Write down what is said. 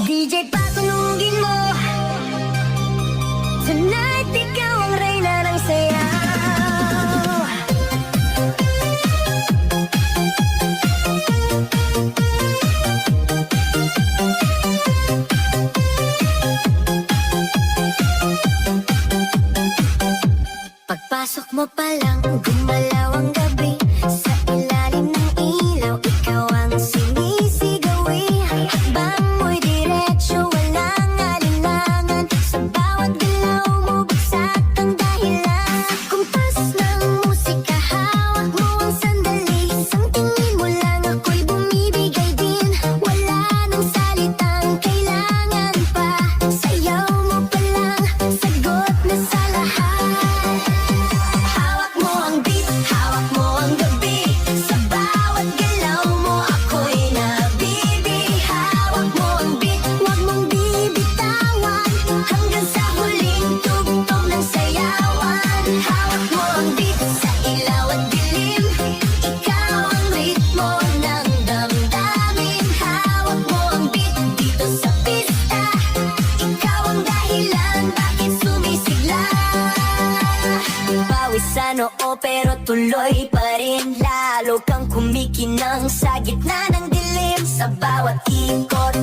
DJ patunugin mo. Tonight ikaw ang reyna ng sayaw. Pagpasok mo pa lang, gumalaw ang gabi. Sa ilalim ng ilaw, ikaw ang sinisigawin. Hakbang mo'y diretsyo, walang alinlangan. Sa bawat galaw mo, bagsak ang dahilan. Kumpas ng musika, hawak mo ang sandali. Isang tingin mo lang, ako'y bumibigay din. Wala nang salitang kailangan pa. Sayaw mo pa lang, sagot na sa lahat. Hawak mo ang beat, hawak mo ang gabi. Sa bawat galaw mo, ako'y nabibi. Hawak mo ang beat, huwag mong bibitawan. Hanggang sa huling tugtog ng sayawan. Hawak mo ang beat, sa ilaw at dilim. Ikaw ang ritmo ng damdamin. Hawak mo ang beat, dito sa pista. Ikaw ang dahilan, bakit sumisigla. Pawis sa noo pero tuloy pa rin. Lalo kang kumikinang sa gitna ng dilim. Sa bawat ikot